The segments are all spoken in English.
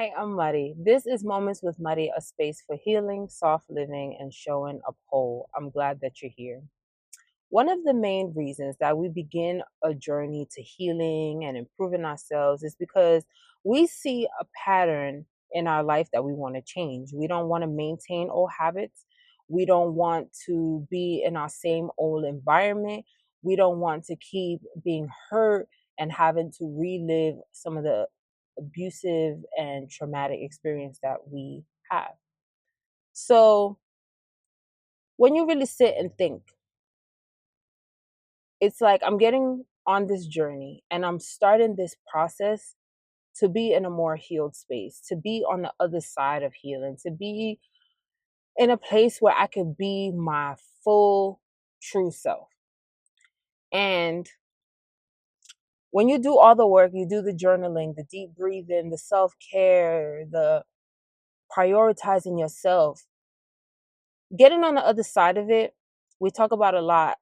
Hi, I'm Marii. This is Moments with Marii, a space for healing, soft living, and showing up whole. I'm glad that you're here. One of the main reasons that we begin a journey to healing and improving ourselves is because we see a pattern in our life that we want to change. We don't want to maintain old habits. We don't want to be in our same old environment. We don't want to keep being hurt and having to relive some of the abusive and traumatic experience that we have. So, when you really sit and think, it's like I'm getting on this journey and I'm starting this process to be in a more healed space, to be on the other side of healing, to be in a place where I could be my full true self. And when you do all the work, you do the journaling, the deep breathing, the self care, the prioritizing yourself, getting on the other side of it, we talk about a lot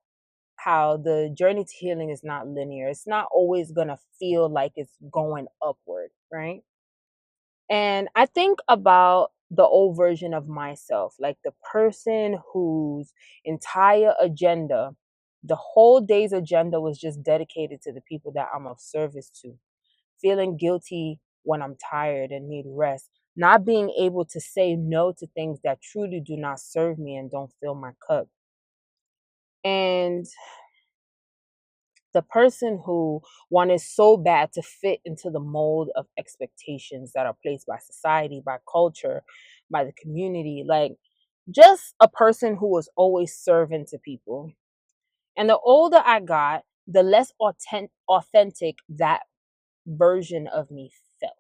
how the journey to healing is not linear. It's not always going to feel like it's going upward, right? And I think about the old version of myself, like the person whose entire agenda, the whole day's agenda was just dedicated to the people that I'm of service to, feeling guilty when I'm tired and need rest, not being able to say no to things that truly do not serve me and don't fill my cup. And the person who wanted so bad to fit into the mold of expectations that are placed by society, by culture, by the community, like just a person who was always serving to people. And the older I got, the less authentic that version of me felt.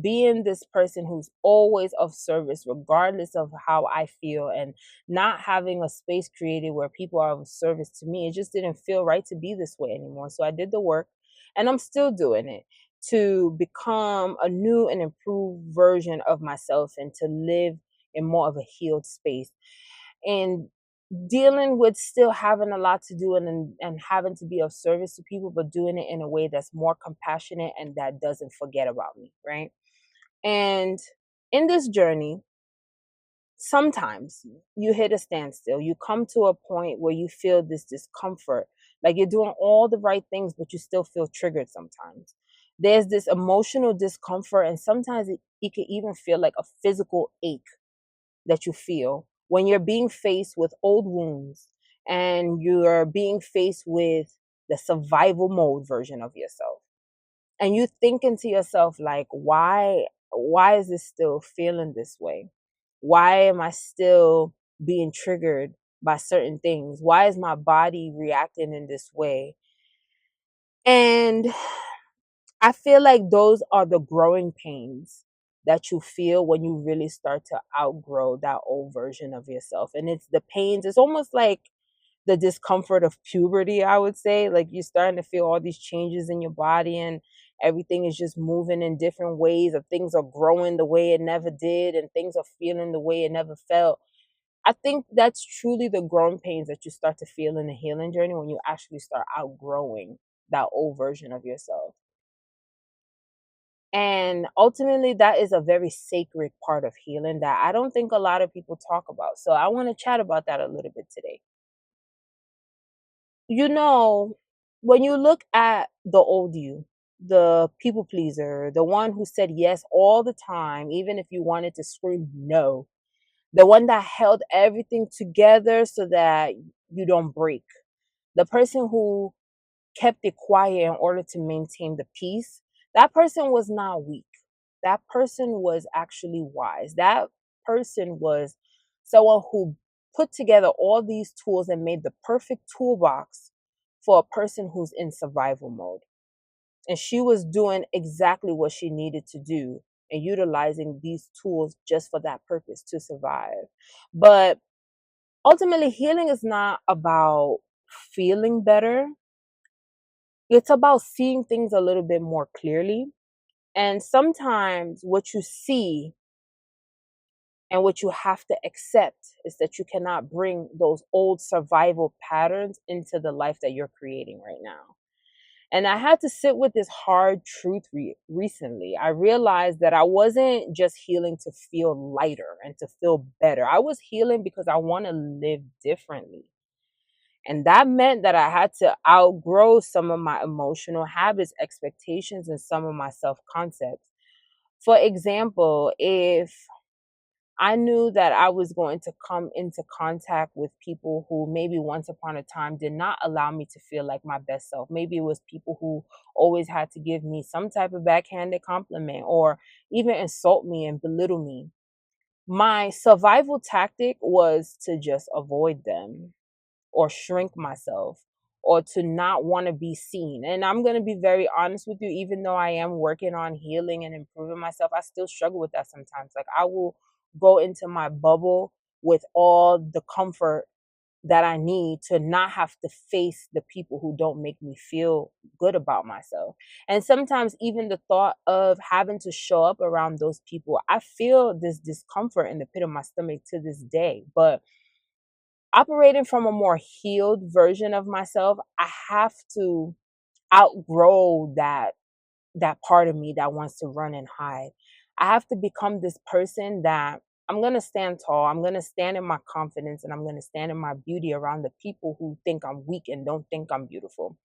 Being this person who's always of service regardless of how I feel, and not having a space created where people are of service to me, it just didn't feel right to be this way anymore. So I did the work, and I'm still doing it to become a new and improved version of myself and to live in more of a healed space, and dealing with still having a lot to do, and having to be of service to people, but doing it in a way that's more compassionate and that doesn't forget about me, right? And in this journey, sometimes you hit a standstill. You come to a point where you feel this discomfort, like you're doing all the right things, but you still feel triggered sometimes. There's this emotional discomfort, and sometimes it can even feel like a physical ache that you feel when you're being faced with old wounds and you're being faced with the survival mode version of yourself, and you thinking to yourself like, why is this still feeling this way? Why am I still being triggered by certain things? Why is my body reacting in this way? And I feel like those are the growing pains that you feel when you really start to outgrow that old version of yourself. And it's the pains, it's almost like the discomfort of puberty, I would say. Like you're starting to feel all these changes in your body, and everything is just moving in different ways, or things are growing the way it never did, and things are feeling the way it never felt. I think that's truly the growing pains that you start to feel in the healing journey when you actually start outgrowing that old version of yourself. And ultimately, that is a very sacred part of healing that I don't think a lot of people talk about. So I want to chat about that a little bit today. You know, when you look at the old you, the people pleaser, the one who said yes all the time, even if you wanted to scream no, the one that held everything together so that you don't break, the person who kept it quiet in order to maintain the peace, that person was not weak. That person was actually wise. That person was someone who put together all these tools and made the perfect toolbox for a person who's in survival mode. And she was doing exactly what she needed to do and utilizing these tools just for that purpose, to survive. But ultimately, healing is not about feeling better. It's about seeing things a little bit more clearly. And sometimes what you see and what you have to accept is that you cannot bring those old survival patterns into the life that you're creating right now. And I had to sit with this hard truth recently. I realized that I wasn't just healing to feel lighter and to feel better. I was healing because I want to live differently. And that meant that I had to outgrow some of my emotional habits, expectations, and some of my self concepts. For example, if I knew that I was going to come into contact with people who maybe once upon a time did not allow me to feel like my best self. Maybe it was people who always had to give me some type of backhanded compliment or even insult me and belittle me. My survival tactic was to just avoid them or shrink myself or to not want to be seen. And I'm going to be very honest with you, even though I am working on healing and improving myself, I still struggle with that sometimes. Like I will go into my bubble with all the comfort that I need to not have to face the people who don't make me feel good about myself. And sometimes even the thought of having to show up around those people, I feel this discomfort in the pit of my stomach to this day. But operating from a more healed version of myself, I have to outgrow that part of me that wants to run and hide. I have to become this person that I'm going to stand tall. I'm going to stand in my confidence and I'm going to stand in my beauty around the people who think I'm weak and don't think I'm beautiful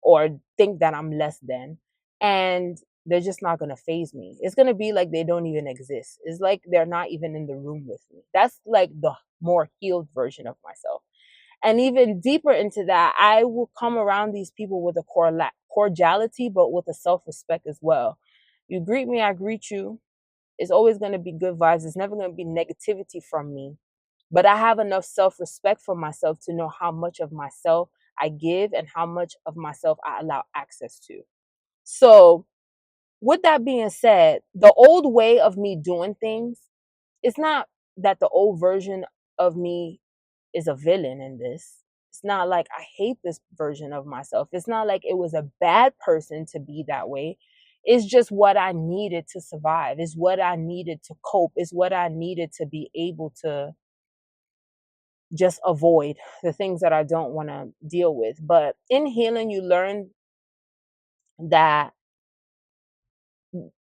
or think that I'm less than. And they're just not going to phase me. It's going to be like they don't even exist. It's like they're not even in the room with me. That's like the more healed version of myself. And even deeper into that, I will come around these people with a cordiality, but with a self respect as well. You greet me, I greet you. It's always going to be good vibes. It's never going to be negativity from me. But I have enough self respect for myself to know how much of myself I give and how much of myself I allow access to. So, with that being said, the old way of me doing things, it's not that the old version of me is a villain in this. It's not like I hate this version of myself. It's not like it was a bad person to be that way. It's just what I needed to survive. It's what I needed to cope. It's what I needed to be able to just avoid the things that I don't want to deal with. But in healing, you learn that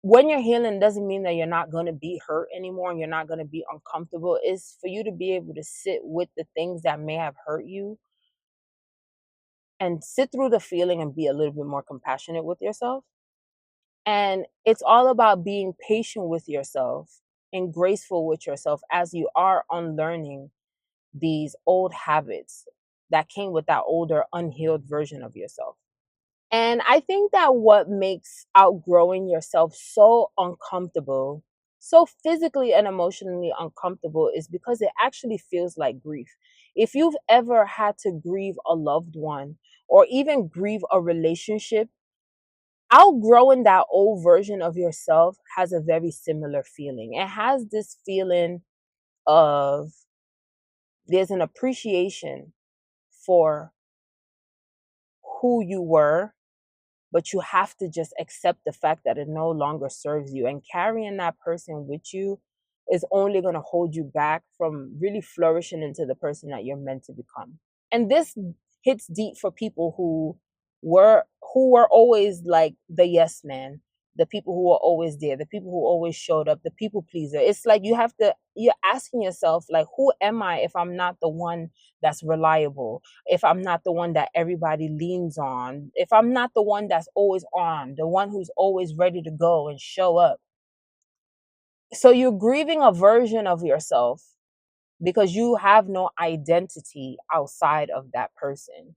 when you're healing doesn't mean that you're not going to be hurt anymore and you're not going to be uncomfortable. It's for you to be able to sit with the things that may have hurt you and sit through the feeling and be a little bit more compassionate with yourself. And it's all about being patient with yourself and graceful with yourself as you are unlearning these old habits that came with that older, unhealed version of yourself. And I think that what makes outgrowing yourself so uncomfortable, so physically and emotionally uncomfortable, is because it actually feels like grief. If you've ever had to grieve a loved one or even grieve a relationship, outgrowing that old version of yourself has a very similar feeling. It has this feeling of there's an appreciation for who you were, but you have to just accept the fact that it no longer serves you. And carrying that person with you is only going to hold you back from really flourishing into the person that you're meant to become. And this hits deep for people were who were always like the yes man, the people who were always there, the people who always showed up, the people pleaser. It's like you're asking yourself, like, who am I if I'm not the one that's reliable, if I'm not the one that everybody leans on, if I'm not the one that's always on, the one who's always ready to go and show up. So you're grieving a version of yourself because you have no identity outside of that person.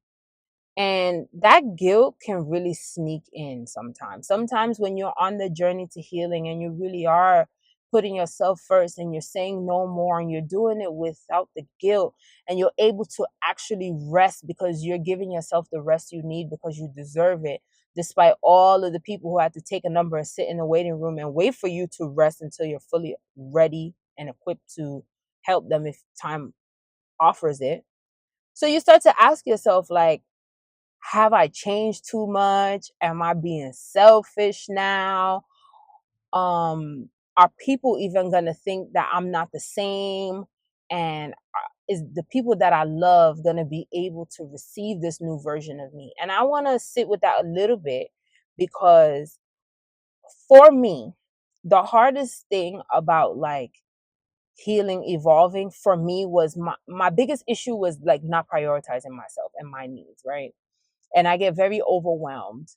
And that guilt can really sneak in sometimes. Sometimes when you're on the journey to healing and you really are putting yourself first and you're saying no more and you're doing it without the guilt and you're able to actually rest because you're giving yourself the rest you need because you deserve it, despite all of the people who had to take a number and sit in the waiting room and wait for you to rest until you're fully ready and equipped to help them if time offers it. So you start to ask yourself, like, have I changed too much? Am I being selfish now? Are people even going to think that I'm not the same? And is the people that I love going to be able to receive this new version of me? And I want to sit with that a little bit, because for me, the hardest thing about like healing, evolving for me was my biggest issue was like not prioritizing myself and my needs, right? And I get very overwhelmed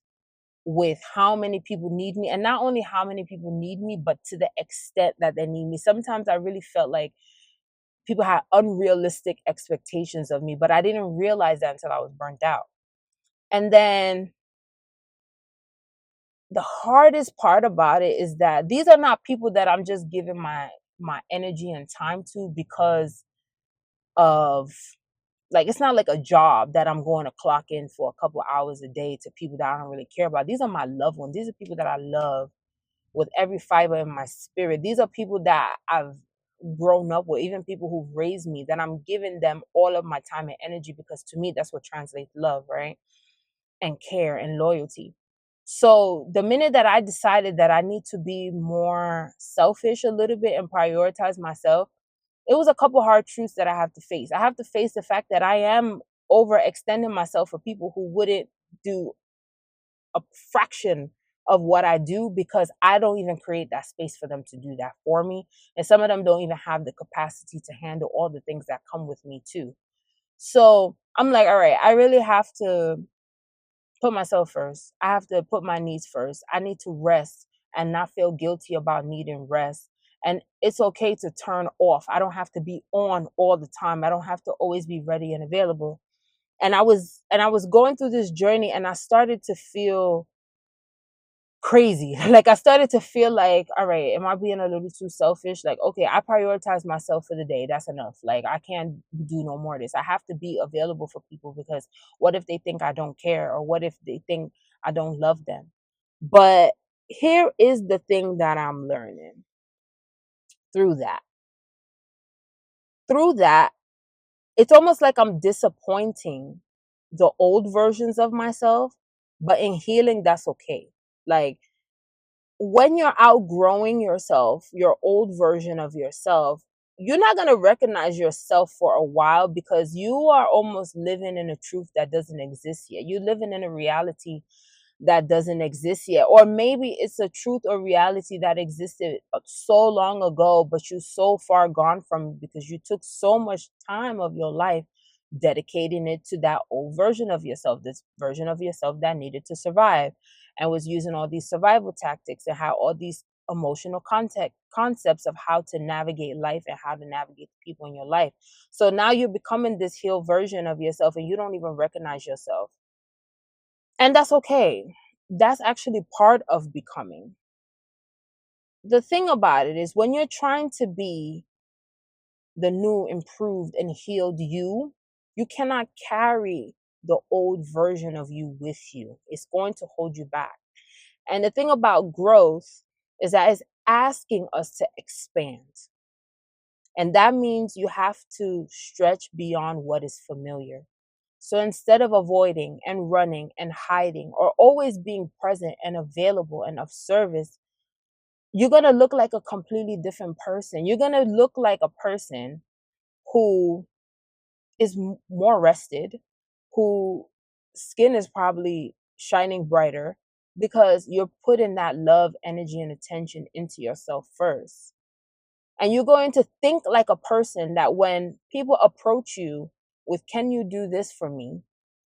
with how many people need me, and not only how many people need me, but to the extent that they need me. Sometimes I really felt like people had unrealistic expectations of me, but I didn't realize that until I was burnt out. And then the hardest part about it is that these are not people that I'm just giving my energy and time to because of, like, it's not like a job that I'm going to clock in for a couple hours a day to people that I don't really care about. These are my loved ones. These are people that I love with every fiber in my spirit. These are people that I've grown up with, even people who've raised me, that I'm giving them all of my time and energy, because to me, that's what translates love, right? And care and loyalty. So the minute that I decided that I need to be more selfish a little bit and prioritize myself, it was a couple hard truths that I have to face. I have to face the fact that I am overextending myself for people who wouldn't do a fraction of what I do, because I don't even create that space for them to do that for me. And some of them don't even have the capacity to handle all the things that come with me too. So I'm like, all right, I really have to put myself first. I have to put my needs first. I need to rest and not feel guilty about needing rest. And it's okay to turn off. I don't have to be on all the time. I don't have to always be ready and available. And I was going through this journey, and I started to feel crazy. Like, I started to feel like, all right, am I being a little too selfish? Like, okay, I prioritize myself for the day. That's enough. Like, I can't do no more of this. I have to be available for people, because what if they think I don't care? Or what if they think I don't love them? But here is the thing that I'm learning through that. Through that, it's almost like I'm disappointing the old versions of myself, but in healing, that's okay. Like, when you're outgrowing yourself, your old version of yourself, you're not going to recognize yourself for a while, because you are almost living in a truth that doesn't exist yet. You're living in a reality that doesn't exist yet. Or maybe it's a truth or reality that existed so long ago, but you're so far gone from it because you took so much time of your life dedicating it to that old version of yourself, this version of yourself that needed to survive and was using all these survival tactics and how all these emotional concepts of how to navigate life and how to navigate the people in your life. So now you're becoming this healed version of yourself, and you don't even recognize yourself. And that's okay. That's actually part of becoming. The thing about it is, when you're trying to be the new, improved, and healed you, you cannot carry the old version of you with you. It's going to hold you back. And the thing about growth is that it's asking us to expand. And that means you have to stretch beyond what is familiar. So instead of avoiding and running and hiding, or always being present and available and of service, you're going to look like a completely different person. You're going to look like a person who is more rested, who skin is probably shining brighter, because you're putting that love, energy, and attention into yourself first. And you're going to think like a person that when people approach you with, can you do this for me?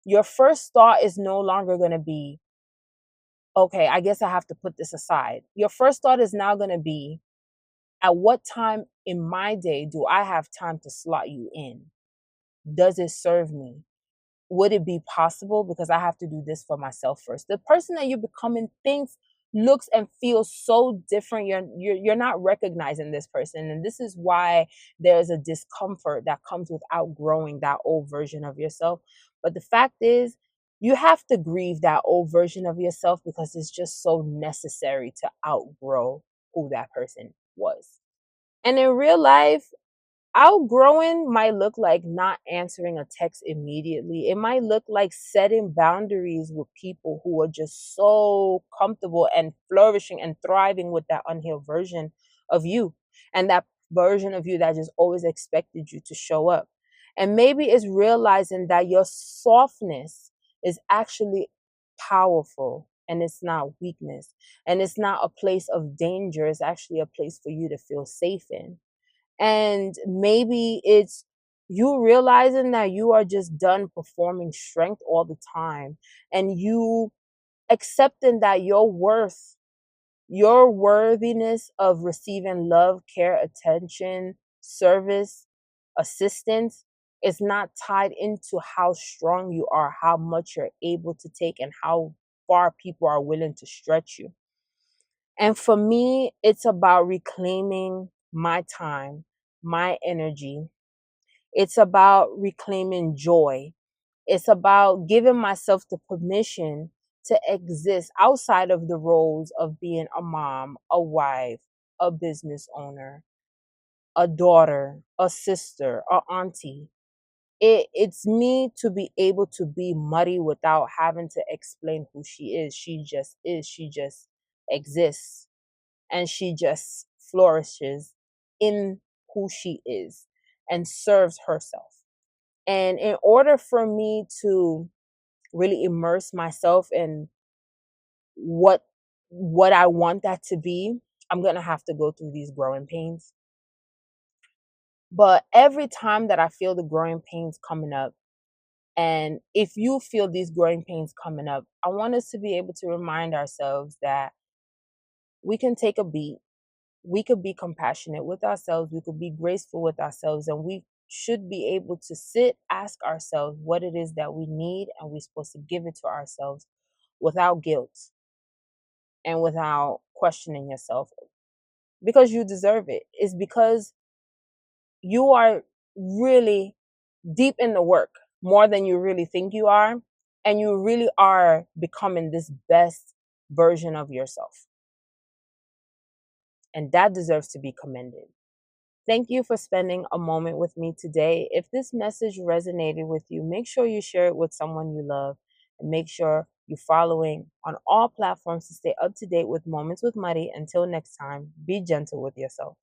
Your first thought is no longer going to be, okay, I guess I have to put this aside. Your first thought is now going to be, at what time in my day do I have time to slot you in? Does it serve me? Would it be possible? Because I have to do this for myself first. The person that you're becoming thinks, looks, and feels so different. You're not recognizing this person. And this is why there's a discomfort that comes with outgrowing that old version of yourself. But the fact is, you have to grieve that old version of yourself, because it's just so necessary to outgrow who that person was. And in real life, outgrowing might look like not answering a text immediately. It might look like setting boundaries with people who are just so comfortable and flourishing and thriving with that unhealed version of you, and that version of you that just always expected you to show up. And maybe it's realizing that your softness is actually powerful and it's not weakness. And it's not a place of danger. It's actually a place for you to feel safe in. And maybe it's you realizing that you are just done performing strength all the time, and you accepting that your worthiness of receiving love, care, attention, service, assistance is not tied into how strong you are, how much you're able to take, and how far people are willing to stretch you. And for me, it's about reclaiming my time, my energy. It's about reclaiming joy. It's about giving myself the permission to exist outside of the roles of being a mom, a wife, a business owner, a daughter, a sister, a auntie. It's me to be able to be Marii without having to explain who she is. She just is. She just exists. And she just flourishes in who she is and serves herself. And in order for me to really immerse myself in what I want that to be, I'm going to have to go through these growing pains. But every time that I feel the growing pains coming up, and if you feel these growing pains coming up, I want us to be able to remind ourselves that we can take a beat. We could be compassionate with ourselves. We could be graceful with ourselves, and we should be able to ask ourselves what it is that we need, and we're supposed to give it to ourselves without guilt and without questioning yourself, because you deserve it. It's because you are really deep in the work more than you really think you are, and you really are becoming this best version of yourself, and that deserves to be commended. Thank you for spending a moment with me today. If this message resonated with you, make sure you share it with someone you love, and make sure you're following on all platforms to stay up to date with Moments with Marii. Until next time, be gentle with yourself.